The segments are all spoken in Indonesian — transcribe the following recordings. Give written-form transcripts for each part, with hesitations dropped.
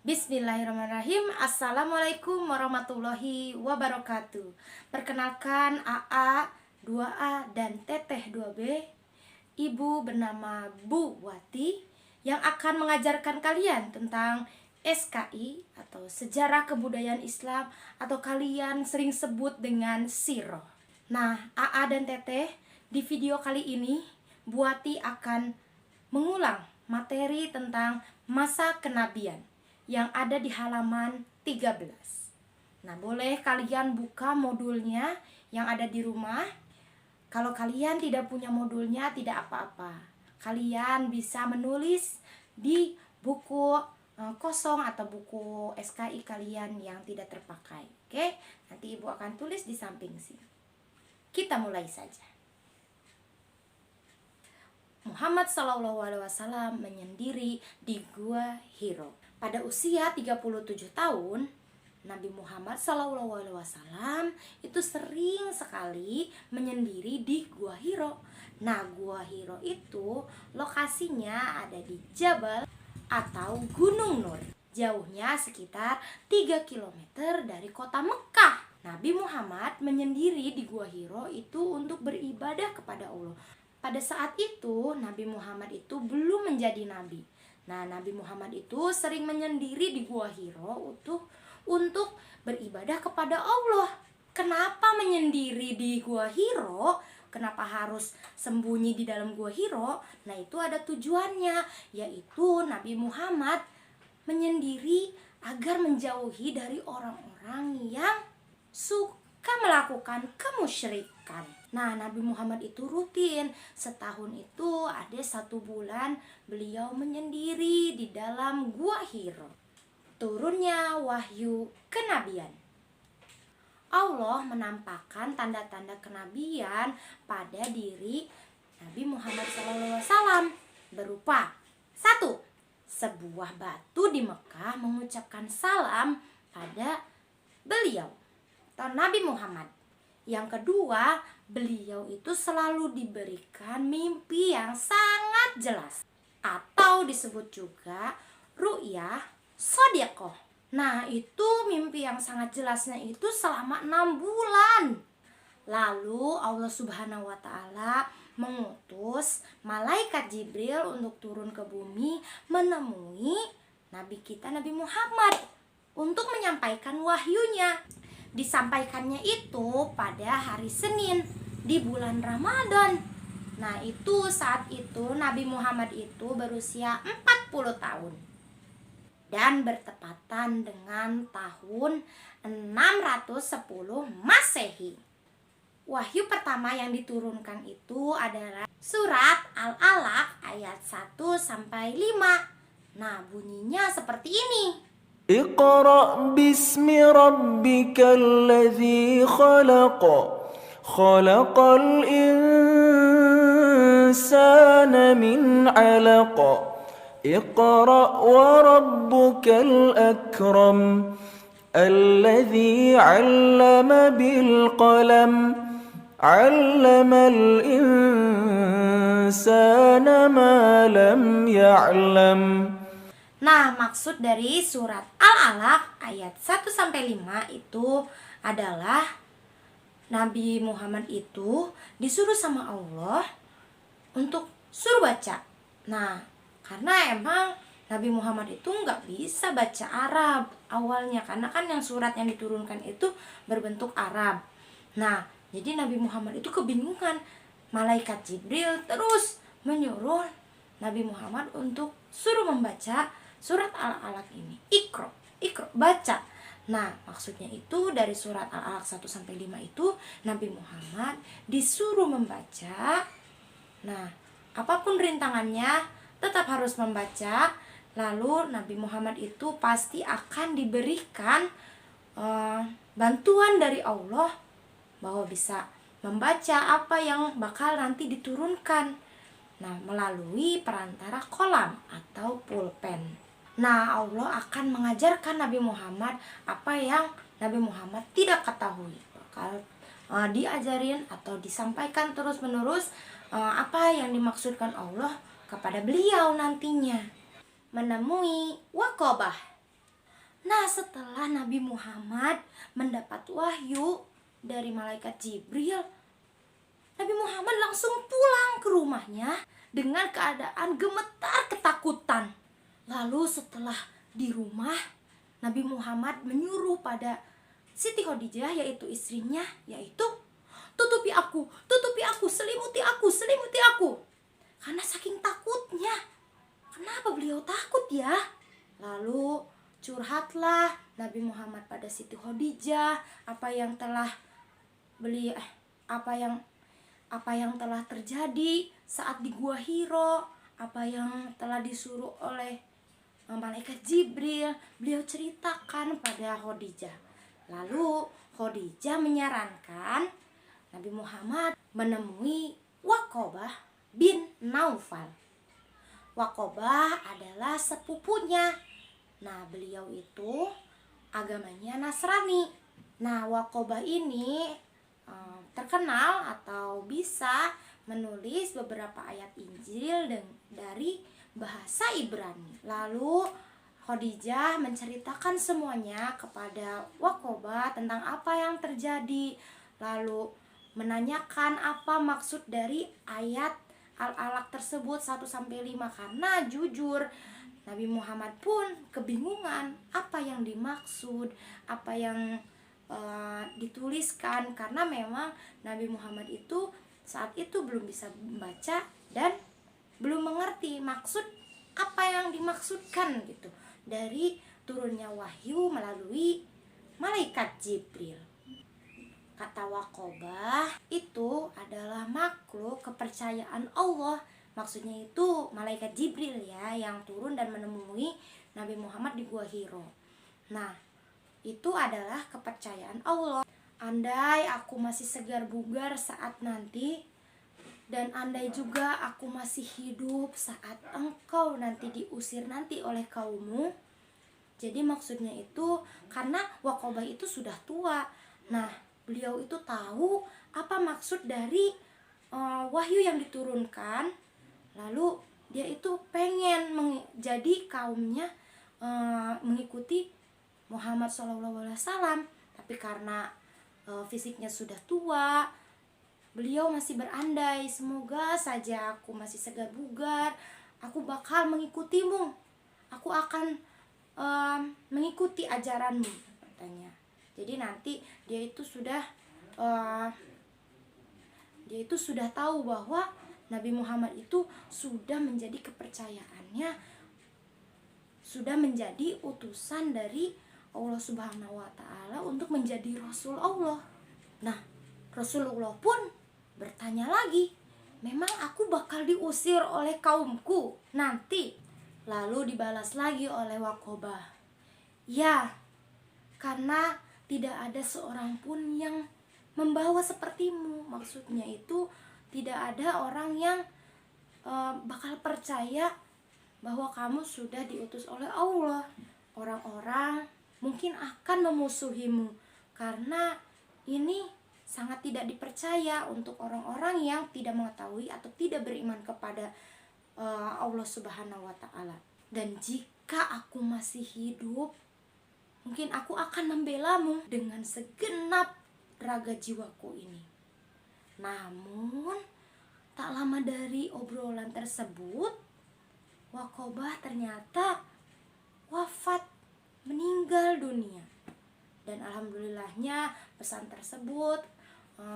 Bismillahirrahmanirrahim. Assalamualaikum warahmatullahi wabarakatuh. Perkenalkan AA 2A dan Teteh 2B, Ibu bernama Bu Wati, yang akan mengajarkan kalian tentang SKI atau Sejarah Kebudayaan Islam, atau kalian sering sebut dengan Siroh. Nah, AA dan Teteh, di video kali ini Bu Wati akan mengulang materi tentang masa kenabian yang ada di halaman 13. Nah, boleh kalian buka modulnya yang ada di rumah. Kalau kalian tidak punya modulnya, tidak apa-apa. Kalian bisa menulis di buku kosong atau buku SKI kalian yang tidak terpakai. Oke, nanti ibu akan tulis di samping sini. Kita mulai saja. Muhammad SAW menyendiri di Gua Hiro. Pada usia 37 tahun, Nabi Muhammad SAW itu sering sekali menyendiri di Gua Hiro. Nah, Gua Hiro itu lokasinya ada di Jabal atau Gunung Nur. Jauhnya sekitar 3 km dari kota Mekah. Nabi Muhammad menyendiri di Gua Hiro itu untuk beribadah kepada Allah. Pada saat itu Nabi Muhammad itu belum menjadi nabi. Nah, Nabi Muhammad itu sering menyendiri di Gua Hiro untuk beribadah kepada Allah. Kenapa menyendiri di Gua Hiro? Kenapa harus sembunyi di dalam Gua Hiro? Nah, itu ada tujuannya, yaitu Nabi Muhammad menyendiri agar menjauhi dari orang-orang yang suka melakukan kemusyrikan. Nah, Nabi Muhammad itu rutin, setahun itu ada 1 bulan beliau menyendiri di dalam Gua Hiro. Turunnya wahyu kenabian. Allah menampakkan tanda-tanda kenabian pada diri Nabi Muhammad SAW berupa 1. Sebuah batu di Mekah mengucapkan salam pada beliau atau Nabi Muhammad. Yang kedua, beliau itu selalu diberikan mimpi yang sangat jelas, atau disebut juga ru'yah shodiqoh. Nah, itu mimpi yang sangat jelasnya itu selama 6 bulan. Lalu Allah Subhanahu wa Ta'ala mengutus malaikat Jibril untuk turun ke bumi menemui Nabi kita Nabi Muhammad untuk menyampaikan wahyunya. Disampaikannya itu pada hari Senin di bulan Ramadan. Nah, itu saat itu Nabi Muhammad itu berusia 40 tahun dan bertepatan dengan tahun 610 Masehi. Wahyu pertama yang diturunkan itu adalah surat Al-Alaq ayat 1 sampai 5. Nah, bunyinya seperti ini. اقرأ باسم ربك الذي خلق خلق الإنسان من علق اقرأ وربك الأكرم الذي علم بالقلم علم الإنسان ما لم يعلم. Nah, maksud dari surat Al-Alaq ayat 1 sampai 5 itu adalah Nabi Muhammad itu disuruh sama Allah untuk suruh baca. Nah, karena emang Nabi Muhammad itu nggak bisa baca Arab awalnya, karena kan yang surat yang diturunkan itu berbentuk Arab. Nah, jadi Nabi Muhammad itu kebingungan. Malaikat Jibril terus menyuruh Nabi Muhammad untuk suruh membaca surat Al-Alaq ini. Iqra, baca. Nah, maksudnya itu dari surat Al-Alaq 1 sampai 5 itu Nabi Muhammad disuruh membaca. Nah, apapun rintangannya tetap harus membaca. Lalu Nabi Muhammad itu pasti akan diberikan bantuan dari Allah bahwa bisa membaca apa yang bakal nanti diturunkan. Nah, melalui perantara kolam atau pulpen. Nah, Allah akan mengajarkan Nabi Muhammad apa yang Nabi Muhammad tidak ketahui. Bakal diajarin atau disampaikan terus-menerus apa yang dimaksudkan Allah kepada beliau nantinya. Menemui Waqabah. Nah, setelah Nabi Muhammad mendapat wahyu dari malaikat Jibril, Nabi Muhammad langsung pulang ke rumahnya dengan keadaan gemetar ketakutan. Lalu setelah di rumah, Nabi Muhammad menyuruh pada Siti Khadijah, yaitu istrinya, yaitu tutupi aku, selimuti aku. Karena saking takutnya. Kenapa beliau takut ya? Lalu curhatlah Nabi Muhammad pada Siti Khadijah apa yang telah telah terjadi saat di Gua Hiro, apa yang telah disuruh oleh malaikat Jibril. Beliau ceritakan pada Khadijah. Lalu Khadijah menyarankan Nabi Muhammad menemui Waqobah bin Naufal. Waqobah adalah sepupunya. Nah, beliau itu agamanya Nasrani. Nah, Waqobah ini terkenal atau bisa menulis beberapa ayat Injil dari bahasa Ibrani. Lalu Khadijah menceritakan semuanya kepada Waqobah tentang apa yang terjadi. Lalu menanyakan apa maksud dari ayat Al-Alaq tersebut 1-5, karena jujur Nabi Muhammad pun kebingungan apa yang dimaksud, apa yang dituliskan, karena memang Nabi Muhammad itu saat itu belum bisa membaca dan belum mengerti maksud apa yang dimaksudkan gitu dari turunnya wahyu melalui malaikat Jibril. Kata Waqobah, itu adalah makhluk kepercayaan Allah. Maksudnya itu malaikat Jibril ya, yang turun dan menemui Nabi Muhammad di Gua Hiro. Nah, itu adalah kepercayaan Allah. Andai aku masih segar bugar saat nanti, dan andai juga aku masih hidup saat engkau nanti diusir nanti oleh kaummu. Jadi maksudnya itu karena Waqobah itu sudah tua. Nah, beliau itu tahu apa maksud dari wahyu yang diturunkan. Lalu dia itu pengen menjadi kaumnya mengikuti Muhammad SAW. Tapi karena fisiknya sudah tua, beliau masih berandai, semoga saja aku masih segar bugar, aku bakal mengikutimu, aku akan mengikuti ajaranmu, katanya. Jadi nanti dia itu sudah tahu bahwa Nabi Muhammad itu sudah menjadi kepercayaannya, sudah menjadi utusan dari Allah Subhanahu wa Ta'ala untuk menjadi Rasul Allah. Nah, Rasulullah pun bertanya lagi, memang aku bakal diusir oleh kaumku nanti? Lalu dibalas lagi oleh Waqobah, ya, karena tidak ada seorang pun yang membawa sepertimu. Maksudnya itu tidak ada orang yang bakal percaya bahwa kamu sudah diutus oleh Allah. Orang-orang mungkin akan memusuhimu, karena ini sangat tidak dipercaya untuk orang-orang yang tidak mengetahui atau tidak beriman kepada Allah Subhanahu wa Ta'ala. Dan jika aku masih hidup, mungkin aku akan membelamu dengan segenap raga jiwaku ini. Namun tak lama dari obrolan tersebut, Waqobah ternyata wafat, meninggal dunia. Dan alhamdulillahnya pesan tersebut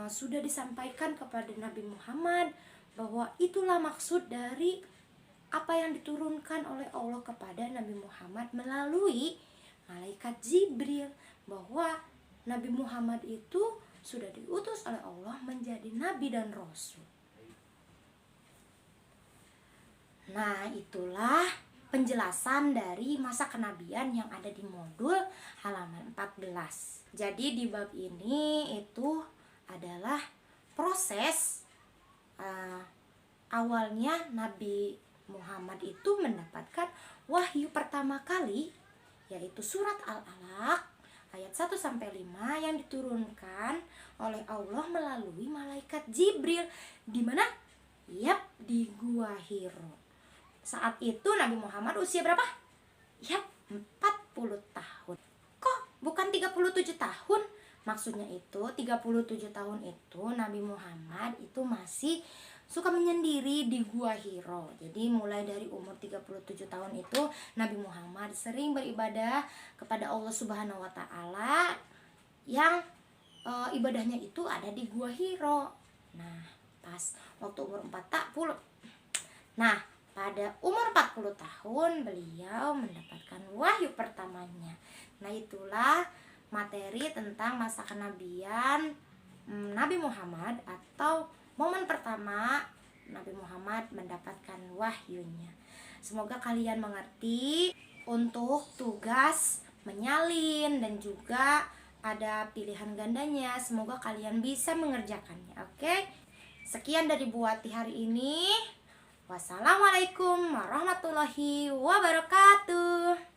sudah disampaikan kepada Nabi Muhammad, bahwa itulah maksud dari apa yang diturunkan oleh Allah kepada Nabi Muhammad melalui malaikat Jibril, bahwa Nabi Muhammad itu sudah diutus oleh Allah menjadi nabi dan rasul. Nah, itulah penjelasan dari masa kenabian yang ada di modul halaman 14. Jadi di bab ini itu adalah proses awalnya Nabi Muhammad itu mendapatkan wahyu pertama kali, yaitu surat Al-Alaq ayat 1-5 yang diturunkan oleh Allah melalui malaikat Jibril. Di mana? Yap, di Gua Hiro. Saat itu Nabi Muhammad usia berapa? Yap, 40 tahun. tahun, maksudnya itu 37 tahun itu Nabi Muhammad itu masih suka menyendiri di Gua Hiro. Jadi mulai dari umur 37 tahun itu Nabi Muhammad sering beribadah kepada Allah Subhanahu wa taala yang ibadahnya itu ada di Gua Hiro. Nah, pas waktu umur 40. Nah, pada umur 40 tahun beliau mendapatkan wahyu pertamanya. Nah, itulah materi tentang masa kenabian Nabi Muhammad atau momen pertama Nabi Muhammad mendapatkan wahyunya. Semoga kalian mengerti untuk tugas menyalin dan juga ada pilihan gandanya. Semoga kalian bisa mengerjakannya. Oke? Sekian dari Bu Wati hari ini. Wassalamualaikum warahmatullahi wabarakatuh.